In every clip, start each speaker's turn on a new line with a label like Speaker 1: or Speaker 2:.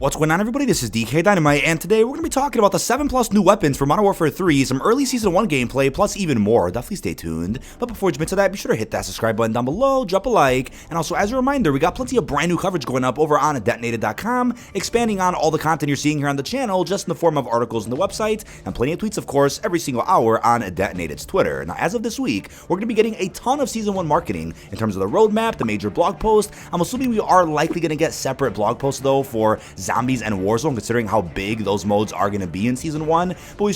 Speaker 1: What's going on, everybody? This is dkdynamite, and today we're going to be talking about the 7+ new weapons for Modern Warfare 3, some early Season 1 gameplay, plus even more. Definitely stay tuned. But before we jump into that, be sure to hit that subscribe button down below, drop a like, and also as a reminder, we got plenty of brand new coverage going up over on detonated.com, expanding on all the content you're seeing here on the channel, just in the form of articles on the website, and plenty of tweets, of course, every single hour on Detonated's Twitter. Now, as of this week, we're going to be getting a ton of Season 1 marketing in terms of the roadmap, the major blog post. I'm assuming we are likely going to get separate blog posts, though, for Zombies and Warzone, considering how big those modes are going to be in Season 1, but we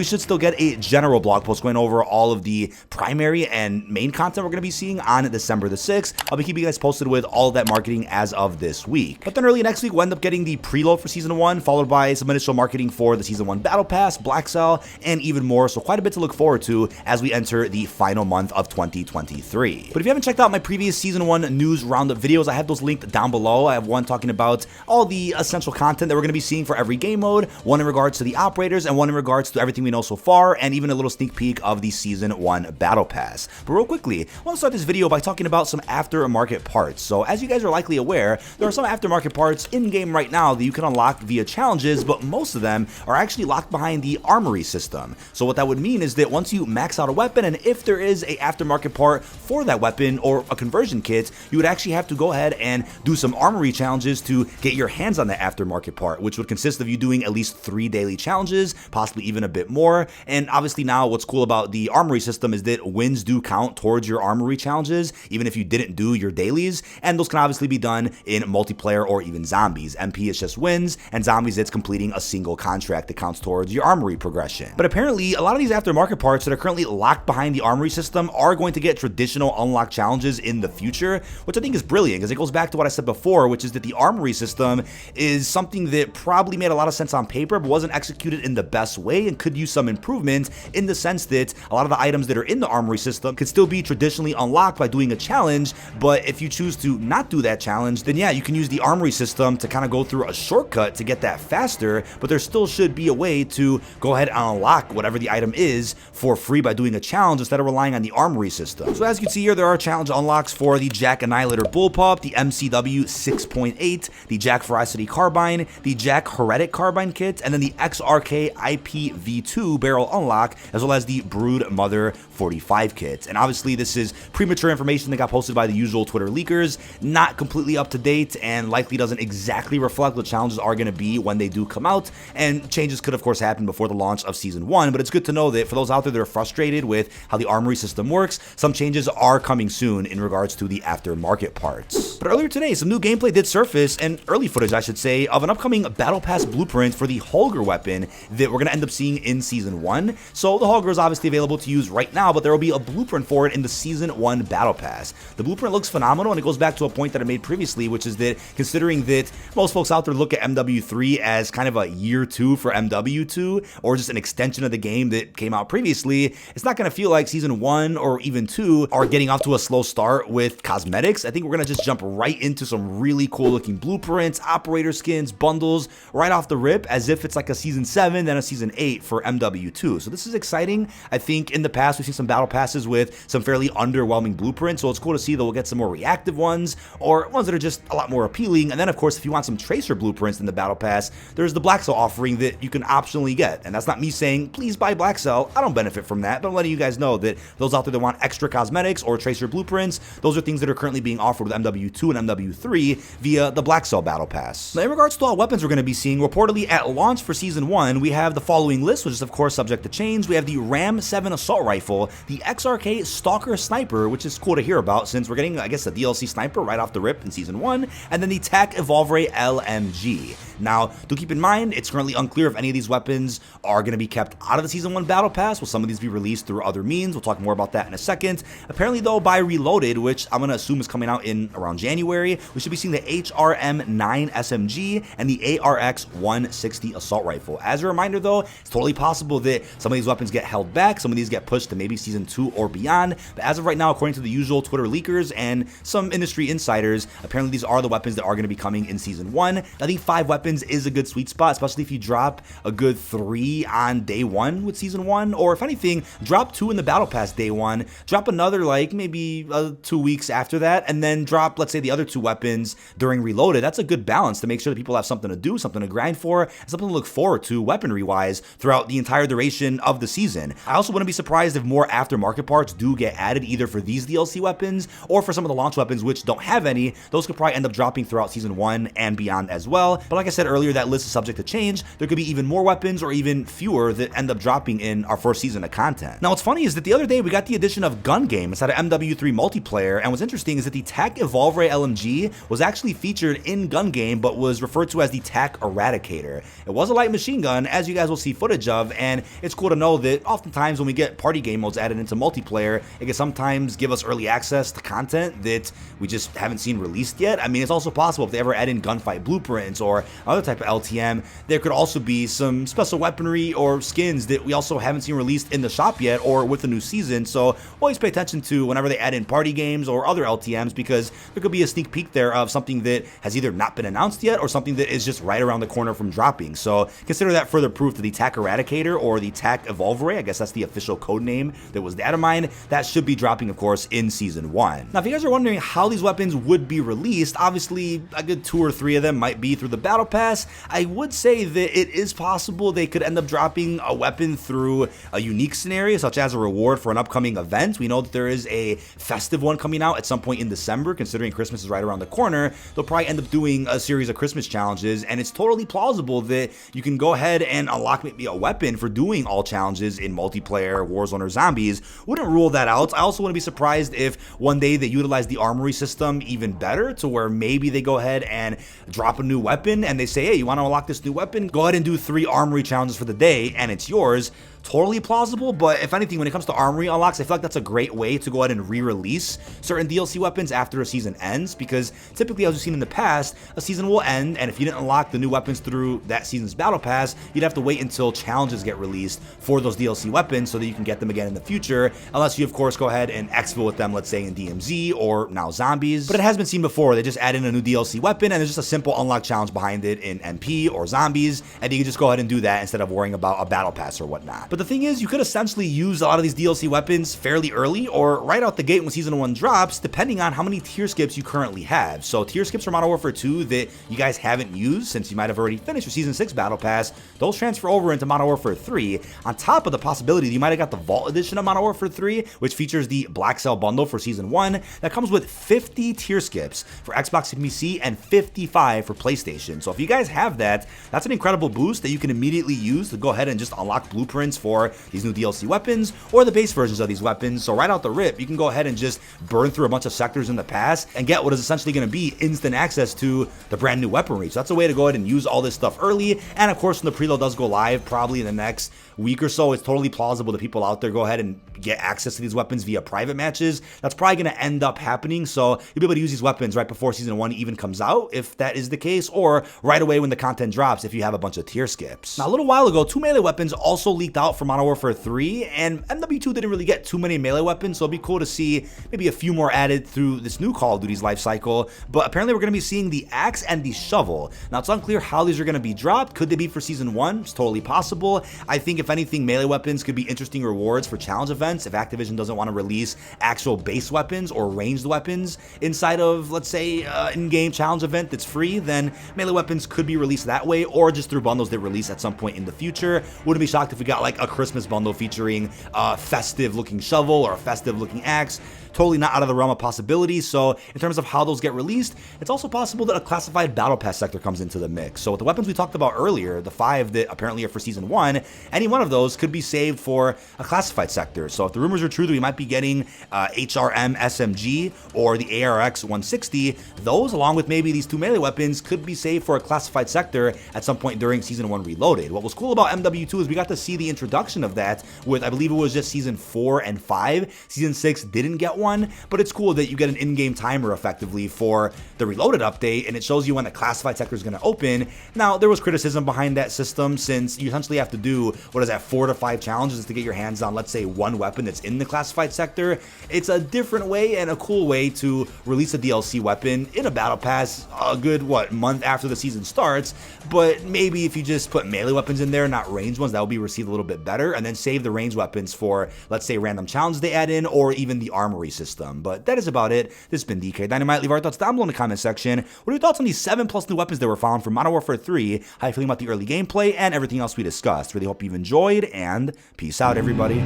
Speaker 1: should still get a general blog post going over all of the primary and main content we're going to be seeing on December the 6th. I'll be keeping you guys posted with all of that marketing as of this week. But then early next week, we'll end up getting the preload for Season 1, followed by some initial marketing for the Season 1 Battle Pass, Black Cell, and even more. So quite a bit to look forward to as we enter the final month of 2023. But if you haven't checked out my previous Season 1 news roundup videos, I have those linked down below. I have one talking about all the essential content that we're going to be seeing for every game mode, one in regards to the operators, and one in regards to everything we know so far, and even a little sneak peek of the Season 1 Battle Pass. But real quickly, I want to start this video by talking about some aftermarket parts. So as you guys are likely aware, there are some aftermarket parts in-game right now that you can unlock via challenges, but most of them are actually locked behind the armory system. So what that would mean is that once you max out a weapon, and if there is a aftermarket part for that weapon or a conversion kit, you would actually have to go ahead and do some armory challenges to get your hands on that aftermarket part, which would consist of you doing at least 3 daily challenges, possibly even a bit more. And obviously now what's cool about the armory system is that wins do count towards your armory challenges, even if you didn't do your dailies, and those can obviously be done in multiplayer or even zombies. MP is just wins, and zombies it's completing a single contract that counts towards your armory progression. But apparently a lot of these aftermarket parts that are currently locked behind the armory system are going to get traditional unlock challenges in the future, which I think is brilliant because it goes back to what I said before, which is that the armory system is something that probably made a lot of sense on paper but wasn't executed in the best way and could use some improvement, in the sense that a lot of the items that are in the armory system could still be traditionally unlocked by doing a challenge, but if you choose to not do that challenge, then yeah, you can use the armory system to kind of go through a shortcut to get that faster, but there still should be a way to go ahead and unlock whatever the item is for free by doing a challenge instead of relying on the armory system. So as you can see here, there are challenge unlocks for the Jack Annihilator Bullpup, the MCW 6.8, the Jack Ferocity Carbine, the Jack Heretic Carbine Kit, and then the XRK IPv2 barrel unlock, as well as the Brood Mother 45 kit. And obviously this is premature information that got posted by the usual Twitter leakers, not completely up to date, and likely doesn't exactly reflect what challenges are going to be when they do come out, and changes could of course happen before the launch of Season 1, but it's good to know that for those out there that are frustrated with how the armory system works, some changes are coming soon in regards to the aftermarket parts. But earlier today, some new gameplay did surface, and early footage I should say, of an upcoming Battle Pass blueprint for the Holger weapon that we're going to end up seeing in Season 1. So the Holger is obviously available to use right now, but there will be a blueprint for it in the Season 1 Battle Pass. The blueprint looks phenomenal, and it goes back to a point that I made previously, which is that considering that most folks out there look at MW3 as kind of a year 2 for MW2, or just an extension of the game that came out previously, it's not going to feel like Season 1 or even 2 are getting off to a slow start with cosmetics. I think we're going to just jump right into some really cool looking blueprints, operator skins, bundles, right off the rip, as if it's like a Season 7, then a Season 8 for MW2. So this is exciting. I think in the past we've seen some battle passes with some fairly underwhelming blueprints, so it's cool to see that we'll get some more reactive ones, or ones that are just a lot more appealing. And then of course, if you want some tracer blueprints in the battle pass, there's the Black Cell offering that you can optionally get. And that's not me saying please buy Black Cell, I don't benefit from that, but I'm letting you guys know that those out there that want extra cosmetics or tracer blueprints, those are things that are currently being offered with MW2 and MW3 via the Black Cell battle pass. Now in regards to all weapons we're going to be seeing reportedly at launch for Season 1, we have the following list, which is of course subject to change. We have the Ram 7 assault rifle, the XRK Stalker sniper, which is cool to hear about since we're getting, I guess, a DLC sniper right off the rip in Season 1, and then the TAC Evolvere LMG. Now, do keep in mind, it's currently unclear if any of these weapons are going to be kept out of the Season 1 Battle Pass. Will some of these be released through other means? We'll talk more about that in a second. Apparently, though, by Reloaded, which I'm going to assume is coming out in around January, we should be seeing the HRM9 SMG and the ARX 160 assault rifle. As a reminder, though, it's totally possible that some of these weapons get held back, some of these get pushed to maybe Season 2 or beyond, but as of right now, according to the usual Twitter leakers and some industry insiders, apparently these are the weapons that are going to be coming in Season 1. I think 5 weapons weapons is a good sweet spot, especially if you drop a good 3 on day 1 with Season 1, or if anything, drop 2 in the Battle Pass day 1, drop another like maybe 2 weeks after that, and then drop, let's say, the other 2 weapons during Reloaded. That's a good balance to make sure that people have something to do, something to grind for, and something to look forward to weaponry-wise throughout the entire duration of the season. I also wouldn't be surprised if more aftermarket parts do get added either for these DLC weapons or for some of the launch weapons which don't have any. Those could probably end up dropping throughout Season 1 and beyond as well. But like I said earlier, that list is subject to change. There could be even more weapons or even fewer that end up dropping in our first season of content. Now what's funny is that the other day we got the addition of Gun Game inside of MW3 multiplayer, and what's interesting is that the TAC Evolve Ray LMG was actually featured in Gun Game but was referred to as the TAC Eradicator. It was a light machine gun, as you guys will see footage of, and it's cool to know that oftentimes when we get party game modes added into multiplayer, it can sometimes give us early access to content that we just haven't seen released yet. I mean, it's also possible if they ever add in gunfight blueprints or other type of LTM, there could also be some special weaponry or skins that we also haven't seen released in the shop yet or with the new season. So always pay attention to whenever they add in party games or other LTMs, because there could be a sneak peek there of something that has either not been announced yet or something that is just right around the corner from dropping. So consider that further proof that the TAC Eradicator or the TAC Evolve Ray, I guess that's the official code name that was data mined, that should be dropping, of course, in Season 1. Now, if you guys are wondering how these weapons would be released, obviously a good 2 or 3 of them might be through the Battle Pass. I would say that it is possible they could end up dropping a weapon through a unique scenario, such as a reward for an upcoming event. We know that there is a festive one coming out at some point in December. Considering Christmas is right around the corner, they'll probably end up doing a series of Christmas challenges, and it's totally plausible that you can go ahead and unlock maybe a weapon for doing all challenges in multiplayer, Warzone, or Zombies. Wouldn't rule that out. I also wouldn't be surprised if one day they utilize the armory system even better, to where maybe they go ahead and drop a new weapon and they say, hey, you want to unlock this new weapon? Go ahead and do 3 armory challenges for the day and it's yours. Totally plausible, but if anything, when it comes to armory unlocks, I feel like that's a great way to go ahead and re-release certain DLC weapons after a season ends, because typically, as we've seen in the past, a season will end, and if you didn't unlock the new weapons through that season's Battle Pass, you'd have to wait until challenges get released for those DLC weapons so that you can get them again in the future, unless you, of course, go ahead and exfil with them, let's say in DMZ or now Zombies. But it has been seen before. They just add in a new DLC weapon, and there's just a simple unlock challenge behind it in MP or Zombies, and you can just go ahead and do that instead of worrying about a Battle Pass or whatnot. But the thing is, you could essentially use a lot of these DLC weapons fairly early or right out the gate when Season 1 drops, depending on how many tier skips you currently have. So tier skips for Modern Warfare 2 that you guys haven't used since you might have already finished your Season 6 Battle Pass, those transfer over into Modern Warfare 3, on top of the possibility that you might have got the Vault Edition of Modern Warfare 3, which features the Black Cell Bundle for Season 1, that comes with 50 tier skips for Xbox and PC and 55 for PlayStation. So if you guys have that, that's an incredible boost that you can immediately use to go ahead and just unlock blueprints for these new DLC weapons or the base versions of these weapons. So right out the rip, you can go ahead and just burn through a bunch of sectors in the pass and get what is essentially going to be instant access to the brand new weaponry. So that's a way to go ahead and use all this stuff early. And of course, when the preload does go live, probably in the next week or so, it's totally plausible that people out there go ahead and get access to these weapons via private matches. That's probably going to end up happening. So you'll be able to use these weapons right before Season 1 even comes out, if that is the case, or right away when the content drops if you have a bunch of tier skips. Now, a little while ago, 2 melee weapons also leaked out for Modern Warfare 3, and MW2 didn't really get too many melee weapons, so it'll be cool to see maybe a few more added through this new Call of Duty's life cycle. But apparently we're going to be seeing the axe and the shovel. Now, it's unclear how these are going to be dropped. Could they be for Season 1? It's totally possible. I think if anything, melee weapons could be interesting rewards for challenge events if Activision doesn't want to release actual base weapons or ranged weapons inside of, let's say, in-game challenge event that's free. Then melee weapons could be released that way, or just through bundles that release at some point in the future. Wouldn't be shocked if we got like a Christmas bundle featuring a festive looking shovel or a festive looking axe. Totally not out of the realm of possibilities. So in terms of how those get released, it's also possible that a classified Battle Pass sector comes into the mix. So with the weapons we talked about earlier, the 5 that apparently are for Season 1, any one of those could be saved for a classified sector. So if the rumors are true that we might be getting HRM SMG or the ARX 160, those along with maybe these 2 melee weapons could be saved for a classified sector at some point during Season 1 Reloaded. What was cool about MW2 is we got to see the introduction of that with, I believe it was just Season 4 and 5. Season 6 didn't get one. one, but it's cool that you get an in-game timer effectively for the Reloaded update, and it shows you when the classified sector is going to open. Now, there was criticism behind that system since you essentially have to do, 4 to 5 challenges to get your hands on, let's say, one weapon that's in the classified sector. It's a different way and a cool way to release a DLC weapon in a Battle Pass a good, month after the season starts, but maybe if you just put melee weapons in there, not ranged ones, that will be received a little bit better, and then save the ranged weapons for, let's say, random challenges they add in, or even the armory system. But that is about it. This has been dkdynamite. Leave our thoughts down below in the comment section. What are your thoughts on these 7+ new weapons that were found from Modern Warfare 3? How are you feeling about the early gameplay and everything else we discussed? Really hope you've enjoyed, and peace out, everybody.